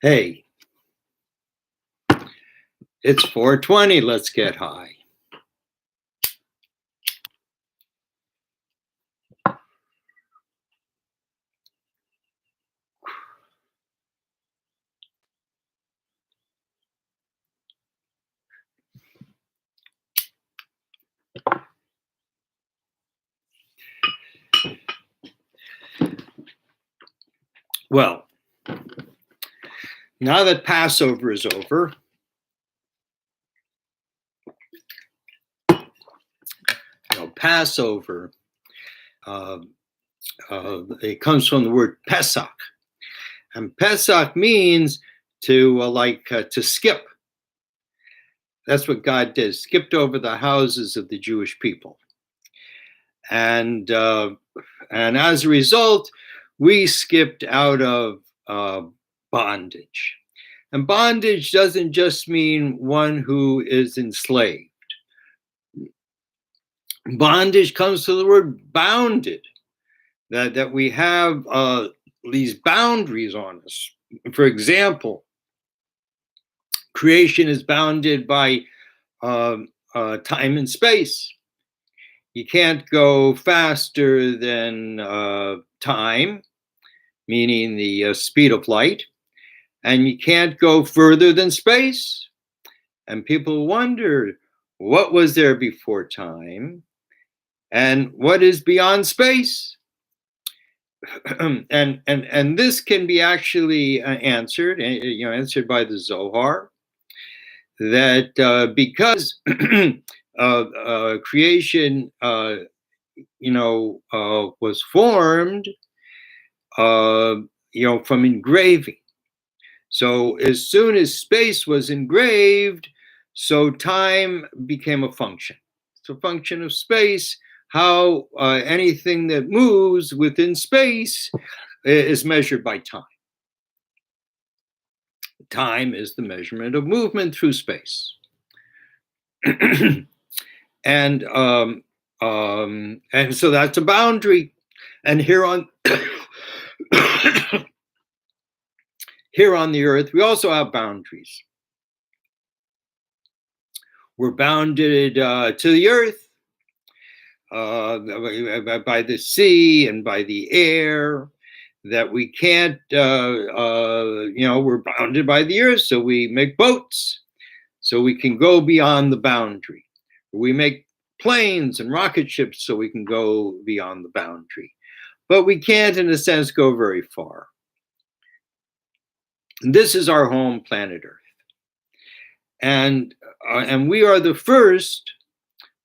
Hey, it's 4:20. Let's get high. Well, now that Passover is over, Passover, it comes from the word Pesach, and Pesach means to skip. That's what God did, skipped over the houses of the Jewish people, and as a result, we skipped out of bondage. And bondage doesn't just mean one who is enslaved. Bondage comes to the word bounded, that we have these boundaries on us. For example, creation is bounded by time and space. You can't go faster than time, meaning the speed of light, and you can't go further than space. And people wonder, what was there before time, and what is beyond space? and this can be actually answered by the Zohar, that because creation was formed from engraving. So as soon as space was engraved, so time became a function. It's a function of space. How anything that moves within space is measured by time. Time is the measurement of movement through space. and so that's a boundary. And here on here on the earth, we also have boundaries. We're bounded to the earth by the sea and by the air, that we can't, we're bounded by the earth, so we make boats, so we can go beyond the boundary. We make planes and rocket ships so we can go beyond the boundary. But we can't, in a sense, go very far. This is our home, planet Earth. And we are the first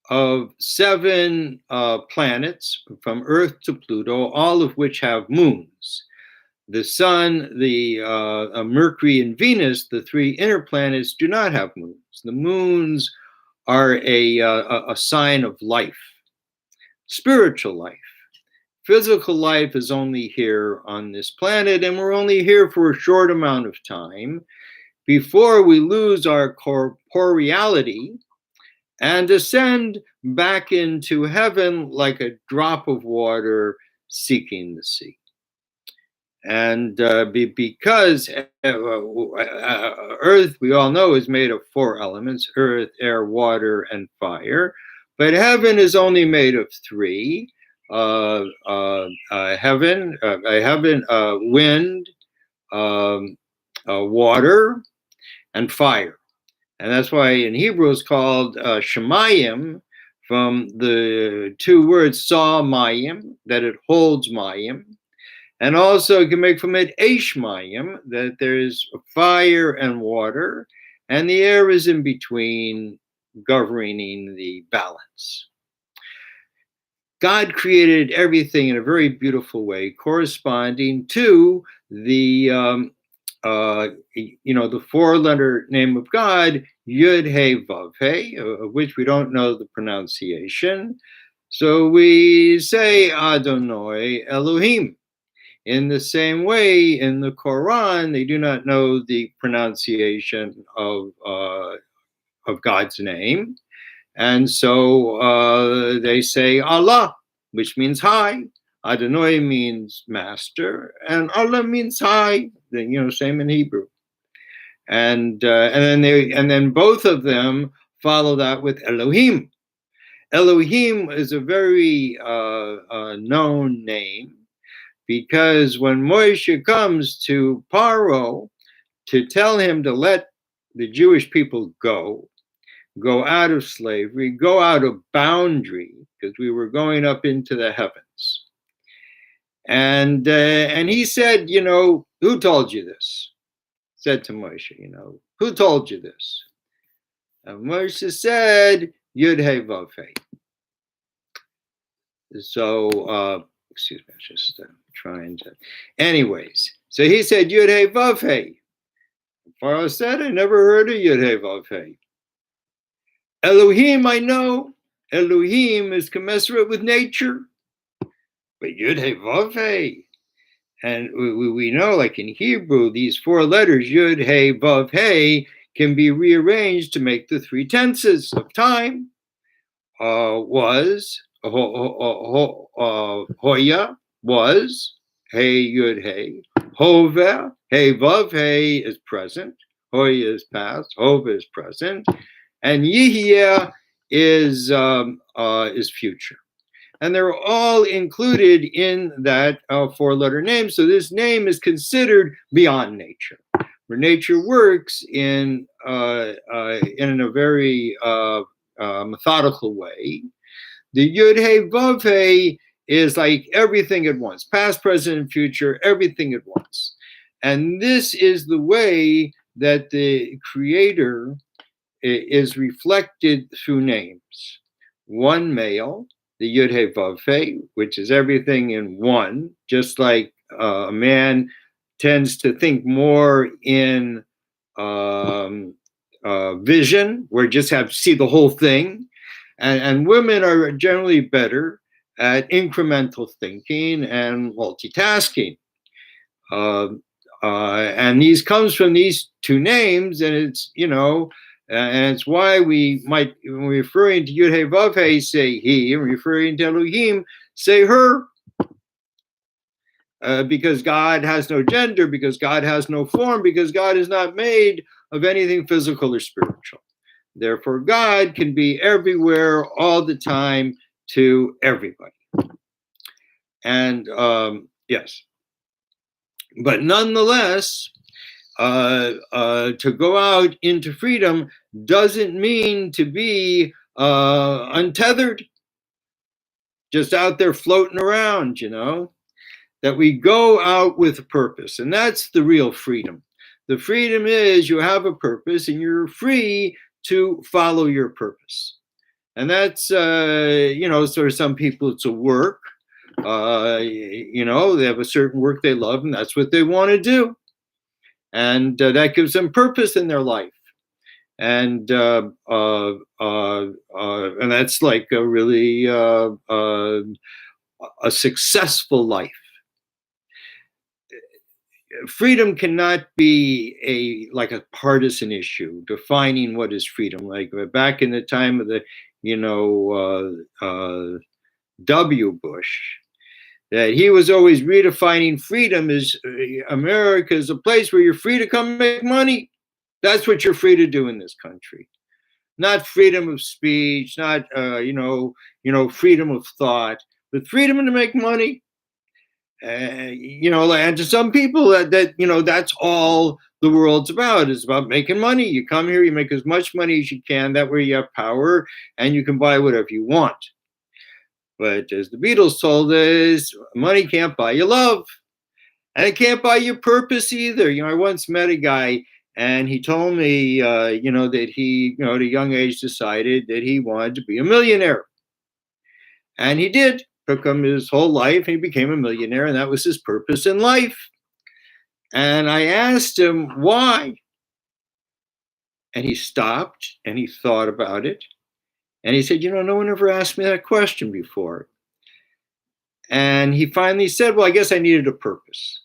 of 7 planets, from Earth to Pluto, all of which have moons. The Sun, the Mercury, and Venus, the 3 inner planets, do not have moons. The moons are a sign of life, spiritual life. Physical life is only here on this planet, and we're only here for a short amount of time before we lose our corporeality and ascend back into heaven like a drop of water seeking the sea. And because Earth, we all know, is made of 4 elements: earth, air, water, and fire. But heaven is only made of 3. Wind, water, and fire. And that's why in Hebrew it's called Shemayim, from the 2 words Sa Mayim, that it holds Mayim. And also you can make from it Eish Mayim, that there's fire and water, and the air is in between, governing the balance. God created everything in a very beautiful way, corresponding to the the 4-letter name of God, Yud He Vav He, of which we don't know the pronunciation. So we say Adonai Elohim. In the same way, in the Quran, they do not know the pronunciation of God's name. And so they say Allah, which means high. Adonai means master, and Allah means high. Same in Hebrew. And then both of them follow that with Elohim. Elohim is a very known name, because when Moshe comes to Paro to tell him to let the Jewish people go out of slavery, go out of boundary, because we were going up into the heavens. And he said, who told you this? Said to Moshe, who told you this? And Moshe said, Yud Hey Vav Hey. So, excuse me, I'm just trying to. Anyways, so he said Yud Hey Vav Hey. Pharaoh said, I never heard of Yud Hey Vav Hey. Elohim, I know. Elohim is commensurate with nature. But Yud Hey Vav Hey. And we know, like in Hebrew, these four letters, Yud Hey Vav Hey, can be rearranged to make the three tenses of time. Was, Hoya, was, Hey Yud Hey. Hove, Hey Vav Hey is present. Hoya is past. Hove is present. And Yihya is future. And they're all included in that four-letter name. So this name is considered beyond nature, where nature works in a very methodical way. The Yud Hey Vav Hey is like everything at once, past, present, and future, everything at once. And this is the way that the Creator is reflected through names. One male, the Yud Hey Vav Hey, which is everything in one, just like a man tends to think more in vision, where just have to see the whole thing. And women are generally better at incremental thinking and multitasking. And these comes from these two names, and it's, and it's why we might, when we're referring to Yud Hey Vav Hey, say he, and referring to Elohim, say her. Because God has no gender, because God has no form, because God is not made of anything physical or spiritual. Therefore, God can be everywhere, all the time, to everybody. And yes. But nonetheless, to go out into freedom doesn't mean to be untethered, just out there floating around, that we go out with a purpose. And that's the real freedom. The freedom is you have a purpose and you're free to follow your purpose. And that's, sort of some people, it's a work. They have a certain work they love, and that's what they want to do. And that gives them purpose in their life. And that's like a really a successful life. Freedom cannot be like a partisan issue, defining what is freedom. Like back in the time of the, W. Bush, that he was always redefining freedom as America is a place where you're free to come make money. That's what you're free to do in this country. Not freedom of speech, not freedom of thought, but freedom to make money. And to some people that's all the world's about. It's about making money. You come here, you make as much money as you can. That way you have power and you can buy whatever you want. But as the Beatles told us, money can't buy you love. And it can't buy you purpose either. I once met a guy and he told me, that he, at a young age decided that he wanted to be a millionaire. And he did. Took him his whole life, and he became a millionaire, and that was his purpose in life. And I asked him why. And he stopped, and he thought about it. And he said, no one ever asked me that question before. And he finally said, well, I guess I needed a purpose.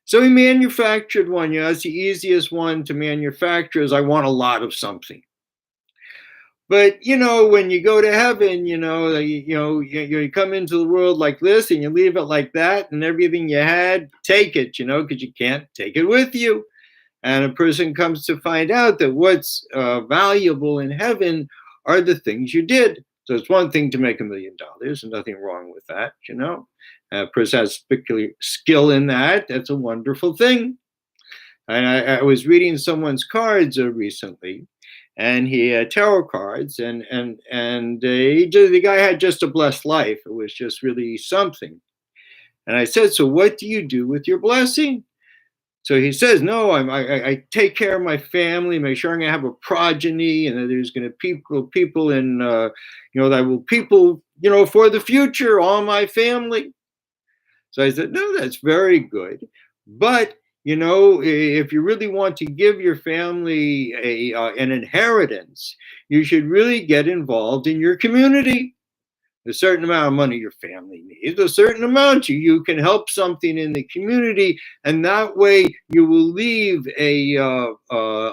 So he manufactured one. That's the easiest one to manufacture, is I want a lot of something. But when you go to heaven, you come into the world like this and you leave it like that, and everything you had, take it, because you can't take it with you. And a person comes to find out that what's valuable in heaven are the things you did. So it's one thing to make $1 million, and nothing wrong with that. A person has particular skill in that. That's a wonderful thing. And I was reading someone's cards recently, and he had tarot cards, and the guy had just a blessed life. It was just really something. And I said, "So what do you do with your blessing?" So he says, "No, I take care of my family, make sure I'm going to have a progeny, and that there's going to be people in, that will people, for the future, all my family." So I said, "No, that's very good, but if you really want to give your family an inheritance, you should really get involved in your community. A certain amount of money your family needs, a certain amount you can help something in the community, and that way you will leave a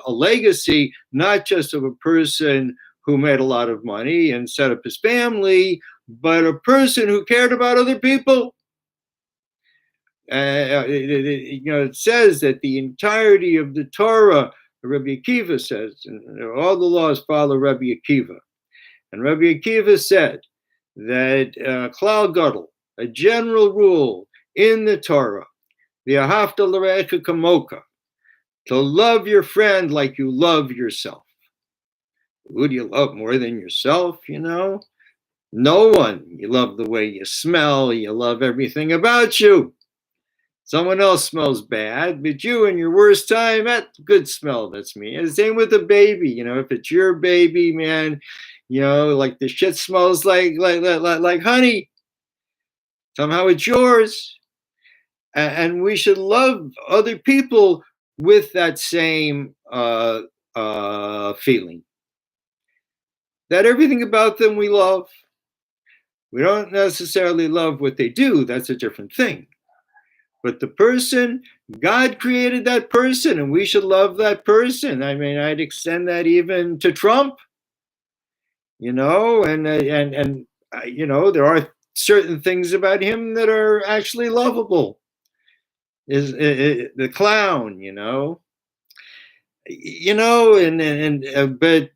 legacy, not just of a person who made a lot of money and set up his family, but a person who cared about other people." It says that the entirety of the Torah, Rabbi Akiva says, and all the laws follow Rabbi Akiva. And Rabbi Akiva said that Klal Gadol, a general rule in the Torah, the Ahavta l're'echa kamoka, to love your friend like you love yourself. Who do you love more than yourself? No one. You love the way you smell. You love everything about you. Someone else smells bad, but you in your worst time, that's good smell. That's me. And the same with a baby. If it's your baby, man, like the shit smells like honey. Somehow it's yours. And we should love other people with that same feeling. That everything about them we love. We don't necessarily love what they do. That's a different thing. But the person, God created that person, and we should love that person. I mean, I'd extend that even to Trump, and there are certain things about him that are actually lovable. Is the clown, but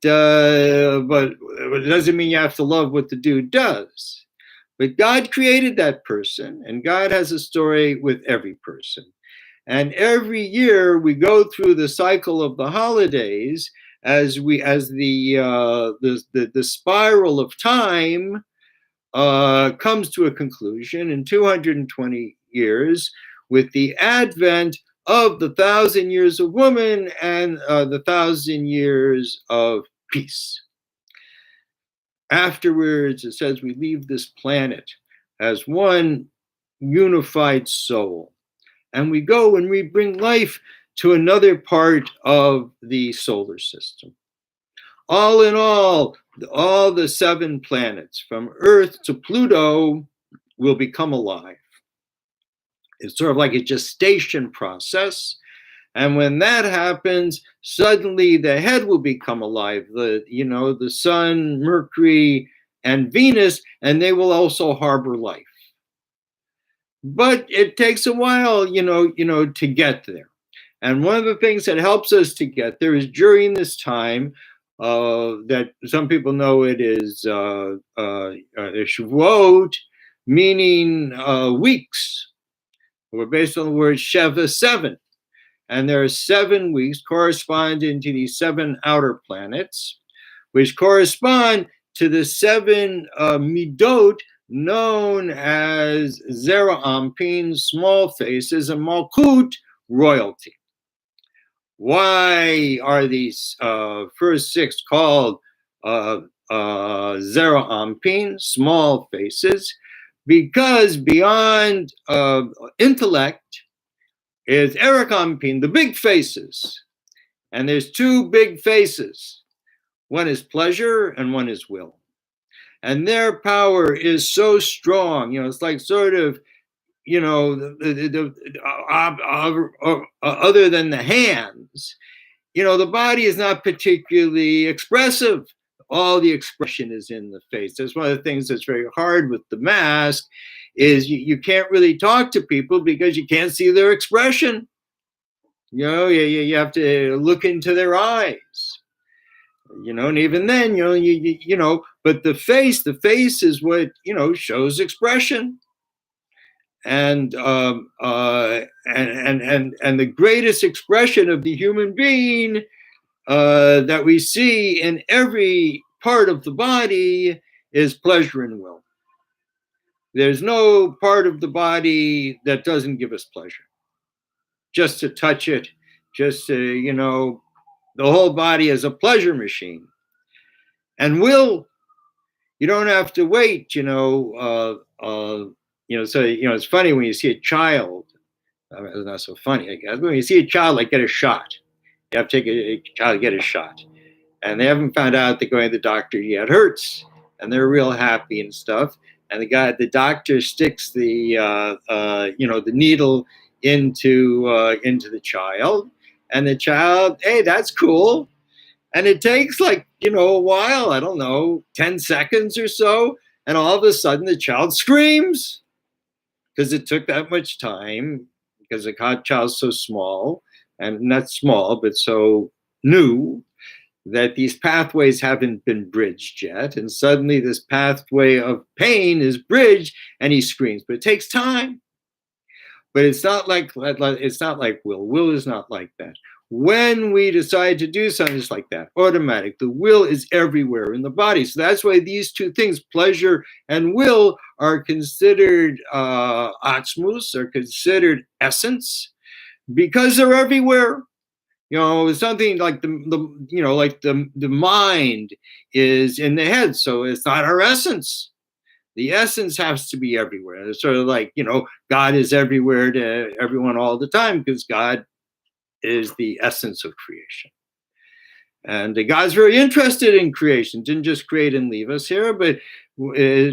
it doesn't mean you have to love what the dude does. But God created that person, and God has a story with every person. And every year we go through the cycle of the holidays as the spiral of time comes to a conclusion in 220 years with the advent of the 1,000 years of woman and the 1,000 years of peace. Afterwards, it says we leave this planet as one unified soul, and we go and we bring life to another part of the solar system. All in all the 7 planets from Earth to Pluto will become alive. It's sort of like a gestation process. And when that happens, suddenly the head will become alive, the sun, Mercury, and Venus, and they will also harbor life. But it takes a while, to get there. And one of the things that helps us to get there is during this time that some people know it is Shavuot, meaning weeks. We're based on the word Sheva, 7. And there are 7 weeks corresponding to these 7 outer planets, which correspond to the 7 midot known as Zera Anpin, small faces, and Malkut, royalty. Why are these first 6 called Zera Anpin, small faces? Because beyond intellect is Erech Anpin, the big faces. And there's 2 big faces. One is pleasure and one is will. And their power is so strong. It's like sort of, other than the hands, the body is not particularly expressive. All the expression is in the face. That's one of the things that's very hard with the mask, is you can't really talk to people because you can't see their expression. You have to look into their eyes. And even then, but the face is what, shows expression. And the greatest expression of the human being that we see in every part of the body is pleasure and will. There's no part of the body that doesn't give us pleasure. Just to touch it, just to, the whole body is a pleasure machine. And will, you don't have to wait, so, it's funny when you see a child, it's not so funny, I guess, when you see a child like get a shot, you have to take a child to get a shot. And they haven't found out that going to the doctor yet hurts. And they're real happy and stuff. And the doctor sticks the needle into the child. And the child, hey, that's cool. And it takes a while, I don't know, 10 seconds or so. And all of a sudden the child screams because it took that much time, because the child's so small, and not small, but so new, that these pathways haven't been bridged yet. And suddenly this pathway of pain is bridged and he screams, but it takes time. But it's not like will. Will is not like that. When we decide to do something, it's like that, automatic. The will is everywhere in the body. So that's why these two things, pleasure and will, are considered atzmus, are considered essence, because they're everywhere. Something like the mind is in the head, so it's not our essence. The essence has to be everywhere. It's sort of like, God is everywhere to everyone all the time, because God is the essence of creation. And God's very interested in creation, didn't just create and leave us here, but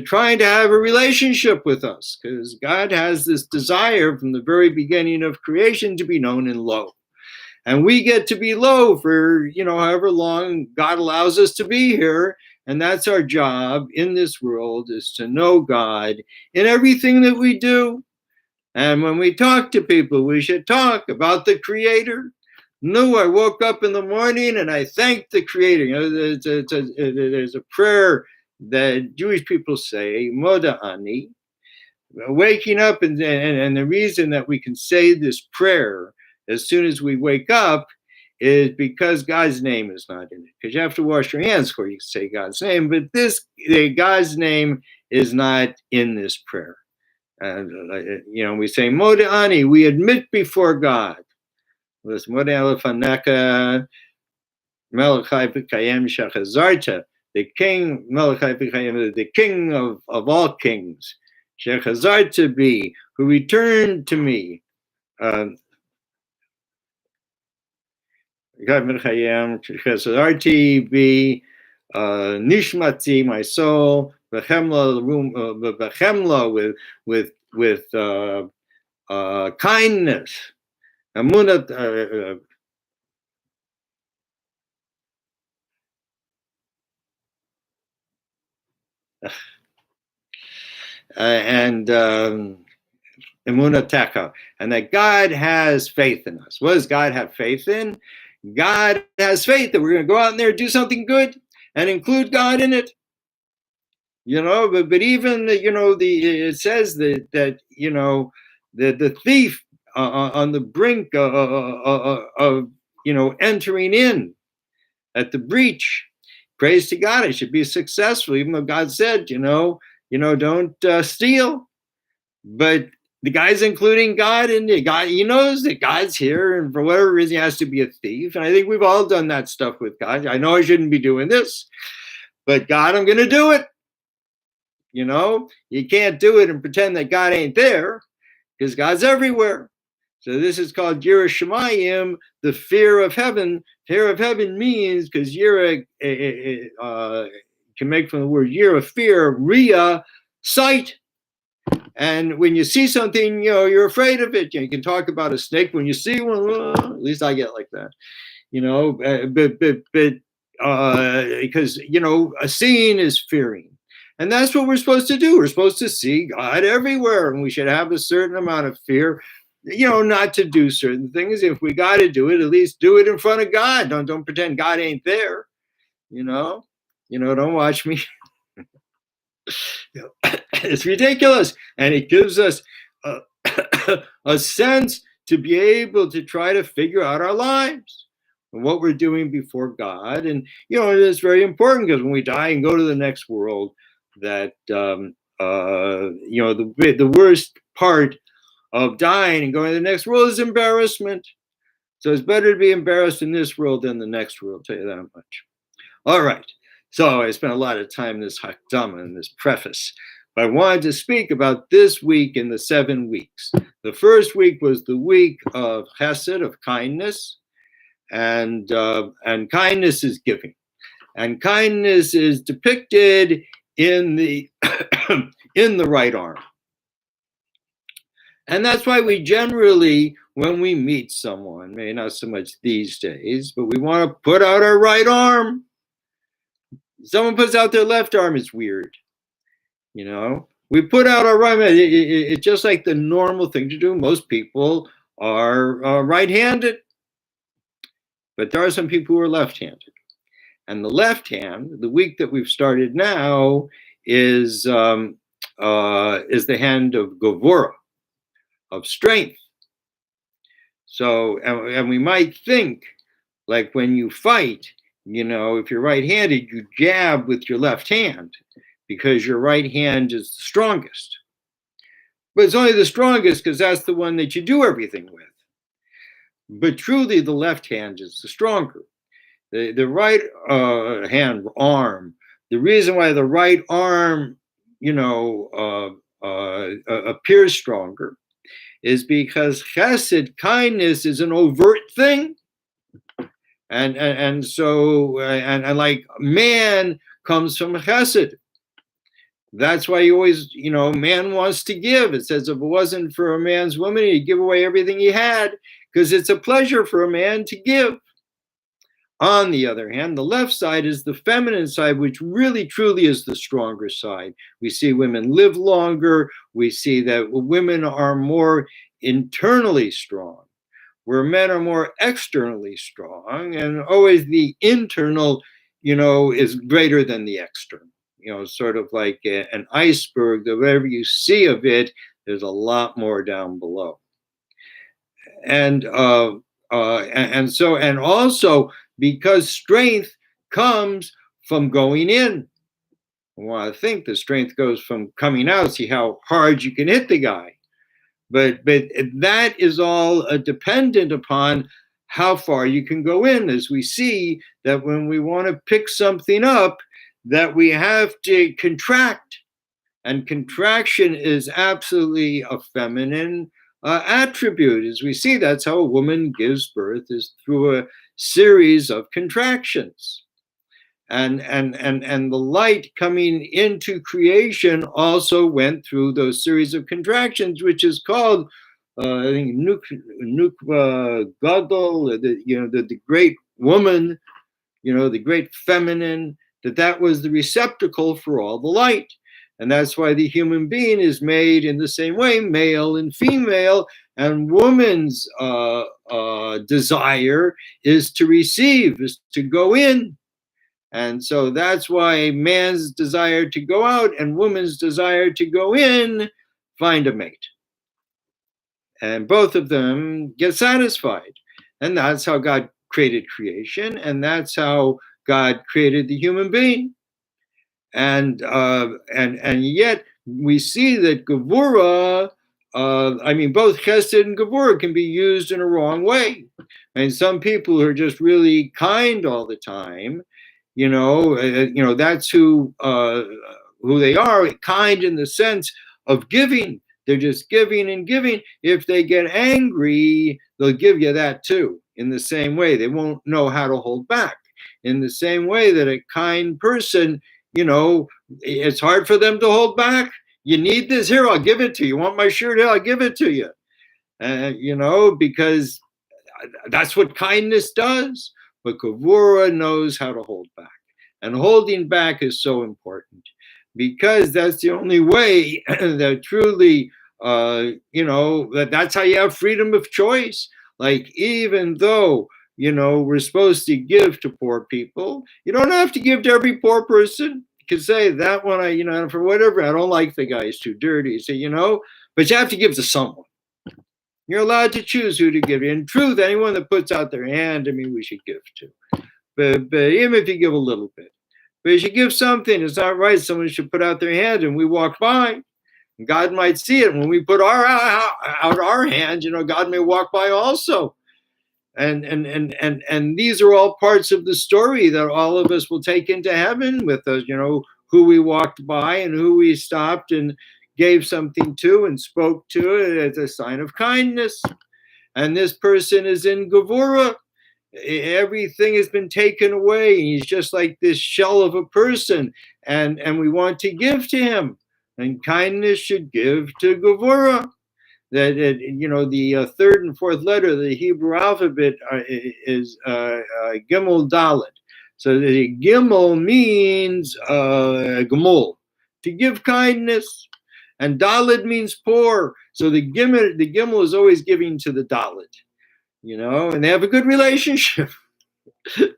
trying to have a relationship with us, because God has this desire from the very beginning of creation to be known in low. And we get to be low for, however long God allows us to be here. And that's our job in this world, is to know God in everything that we do. And when we talk to people, we should talk about the Creator. No, I woke up in the morning and I thanked the Creator. There's a prayer that Jewish people say, Moda Ani, waking up. And the reason that we can say this prayer as soon as we wake up is because God's name is not in it. Because you have to wash your hands before you say God's name. But God's name is not in this prayer. And, we say, Moda Ani, we admit before God. The king, the king of all kings, Shechazarta be, who returned to me. Shechazarti be, Nishmati, my soul, Bechemla, with kindness. Amunat, and Emunateka, and that God has faith in us. What does God have faith in? God has faith that we're going to go out there and do something good and include God in it. But even it says that the thief on the brink of entering in at the breach, prays to God, it should be successful, even though God said, don't steal. But the guy's including God in it. God, he knows that God's here, and for whatever reason, he has to be a thief. And I think we've all done that stuff with God. I know I shouldn't be doing this, but God, I'm going to do it. You can't do it and pretend that God ain't there, because God's everywhere. So this is called Yirah Shamayim, the fear of heaven. Fear of heaven means, because Yirah can make from the word Yirah, fear, Riyah, sight. And when you see something, you're afraid of it. You can talk about a snake when you see one. At least I get like that, because, seeing is fearing. And that's what we're supposed to do. We're supposed to see God everywhere, and we should have a certain amount of fear, not to do certain things. If we got to do it, at least do it in front of God. Don't pretend God ain't there. Don't watch me. It's ridiculous, and it gives us a sense to be able to try to figure out our lives and what we're doing before God. And it is very important, because when we die and go to the next world, that the worst part of dying and going to the next world is embarrassment. So it's better to be embarrassed in this world than the next world, I'll tell you that much. All right. So I spent a lot of time in this Hakdama, in this preface. But I wanted to speak about this week in the 7 weeks. The first week was the week of Chesed, of kindness, and kindness is giving, and kindness is depicted in the in the right arm. And that's why we generally, when we meet someone, maybe not so much these days, but we want to put out our right arm. Someone puts out their left arm, it's weird. We put out our right arm. It's just like the normal thing to do. Most people are right-handed, but there are some people who are left-handed. And the left hand, the week that we've started now, is the hand of Gevurah, of strength. So, and we might think, like when you fight, if you're right-handed, you jab with your left hand because your right hand is the strongest. But it's only the strongest because that's the one that you do everything with. But truly, the left hand is the stronger. The right hand arm, the reason why the right arm, appears stronger is because chesed, kindness, is an overt thing. And so like man comes from chesed. That's why you always, man wants to give. It says if it wasn't for a man's woman, he'd give away everything he had, because it's a pleasure for a man to give. On the other hand, the left side is the feminine side, which really, truly is the stronger side. We see women live longer. We see that women are more internally strong, where men are more externally strong, and always the internal, is greater than the external. Sort of like an iceberg, that whatever you see of it, there's a lot more down below. And also because strength comes from going in. Well, I think the strength goes from coming out. See how hard you can hit the guy. But that is all dependent upon how far you can go in. As we see that when we want to pick something up, that we have to contract. And contraction is absolutely a feminine attribute. As we see, that's how a woman gives birth, is through a series of contractions. And the light coming into creation also went through those series of contractions, which is called, I think, Nukva Gadol, the great woman, the great feminine, that was the receptacle for all the light. And that's why the human being is made in the same way, male and female, and woman's desire is to receive, is to go in. And so that's why man's desire to go out and woman's desire to go in find a mate. And both of them get satisfied. And that's how God created creation, and that's how God created the human being. And yet we see that Gevurah, both Chesed and Gevurah can be used in a wrong way. And some people are just really kind all the time. That's who they are, kind in the sense of giving. They're just giving and giving. If they get angry, they'll give you that too. In the same way, they won't know how to hold back. In the same way that a kind person, it's hard for them to hold back. You need this? Here, I'll give it to you. You want my shirt? Here, I'll give it to you. Because that's what kindness does. but Gevurah knows how to hold back. And holding back is so important because that's the only way that truly, that's how you have freedom of choice. Like, even though, we're supposed to give to poor people, you don't have to give to every poor person. You can say that one, for whatever, I don't like the guy, he's too dirty. So, but you have to give to someone. You're allowed to choose who to give. In truth, anyone that puts out their hand, we should give to. But even if you give a little bit. But if you give something, it's not right. Someone should put out their hand and we walk by. God might see it. When we put out our hand, God may walk by also. And these are all parts of the story that all of us will take into heaven with us, who we walked by and who we stopped and gave something to and spoke to it as a sign of kindness. And this person is in Gevurah. Everything has been taken away. He's just like this shell of a person, and we want to give to him. And kindness should give to Gevurah. That the third and fourth letter of the Hebrew alphabet is Gimel Dalet. So the Gimel means Gemul, to give kindness, and Dalet means poor. So the Gimel is always giving to the Dalet. And they have a good relationship.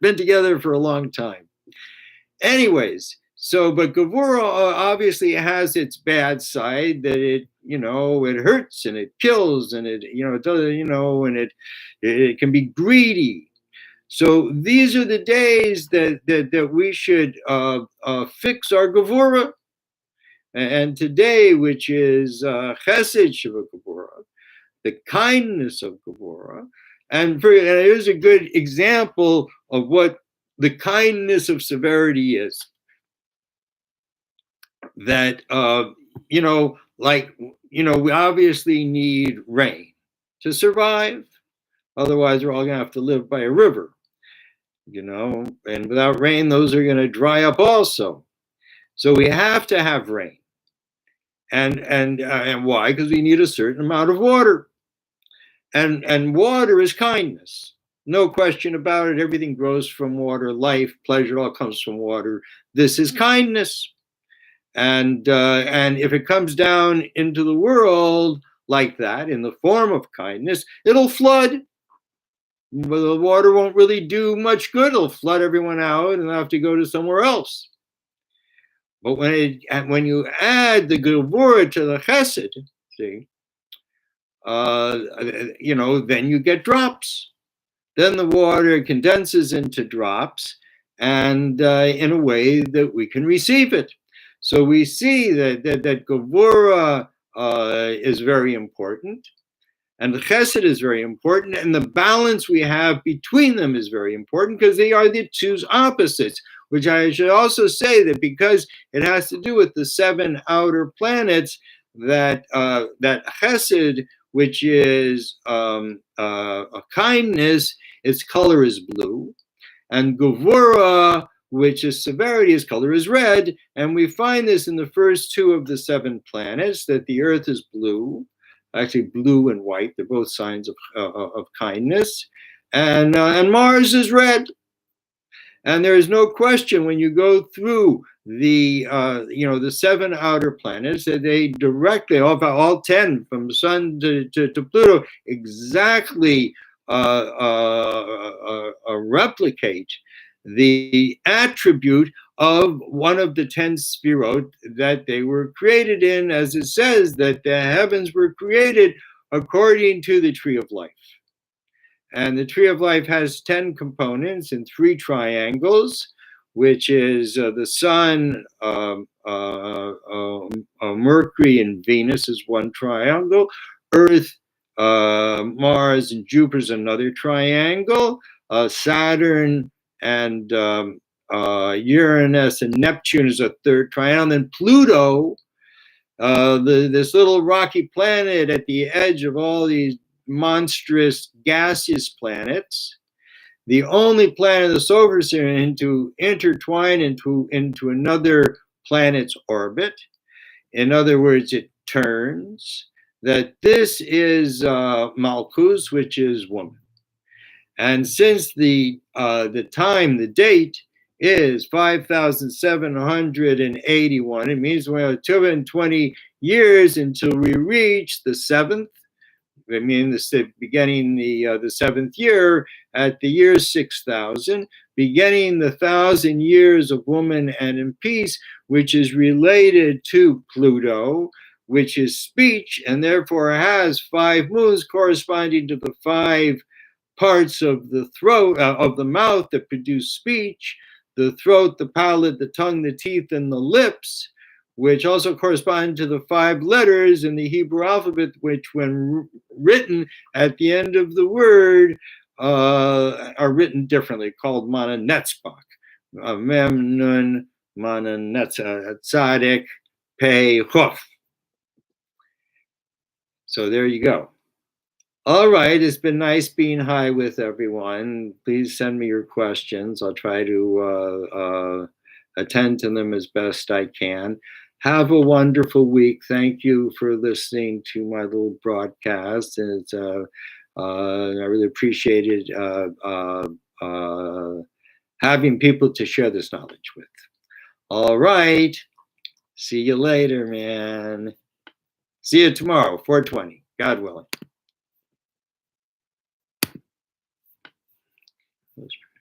Been together for a long time. Anyways, but Gevurah obviously has its bad side, that it hurts and it kills and it does, it can be greedy. So these are the days that we should fix our Gevurah. And today, which is Chesed Sheva Gevurah, the kindness of Gevurah. And here's a good example of what the kindness of severity is. That, we obviously need rain to survive. Otherwise, we're all going to have to live by a river, and without rain, those are going to dry up also. So we have to have rain. And why? Because we need a certain amount of water. And water is kindness. No question about it. Everything grows from water. Life, pleasure, all comes from water. This is kindness. And if it comes down into the world like that, in the form of kindness, it'll flood. But the water won't really do much good. It'll flood everyone out and they'll have to go to somewhere else. But when you add the Gevurah to the Chesed, see, then you get drops. Then the water condenses into drops, and in a way that we can receive it. So we see that Gevurah is very important, and the Chesed is very important, and the balance we have between them is very important because they are the two opposites. Which I should also say that because it has to do with the 7 outer planets, that Chesed, which is a kindness, its color is blue, and Gevurah, which is severity, its color is red. And we find this in the first 2 of the 7 planets, that the Earth is blue, actually blue and white. They're both signs of kindness, and Mars is red. And there is no question when you go through the 7 outer planets that they directly, all 10 from the Sun to Pluto, exactly replicate the attribute of one of the 10 Sfirot that they were created in, as it says that the heavens were created according to the tree of life. And the tree of life has 10 components in 3 triangles, which is the Sun, Mercury, and Venus is one triangle. Earth, Mars, and Jupiter is another triangle. Saturn and Uranus and Neptune is a third triangle. And Pluto, this little rocky planet at the edge of all these monstrous gaseous planets, the only planet in the solar system to intertwine into another planet's orbit. In other words, it turns. That this is Malchus, which is woman. And since the date is 5,781, it means we have 220 years until we reach the seventh. I mean, beginning the seventh year at the year 6,000, beginning the 1,000 years of woman and in peace, which is related to Pluto, which is speech, and therefore has 5 moons corresponding to the 5 parts of the throat, of the mouth that produce speech: the throat, the palate, the tongue, the teeth, and the lips, which also correspond to the 5 letters in the Hebrew alphabet, which, when written at the end of the word, are written differently, called mana netzbach. Mem, nun, mana tzadik, pei, chuf. So there you go. All right, it's been nice being high with everyone. Please send me your questions. I'll try to attend to them as best I can. Have a wonderful week. Thank you for listening to my little broadcast. And I really appreciated having people to share this knowledge with. All right. See you later, man. See you tomorrow, 4:20, God willing.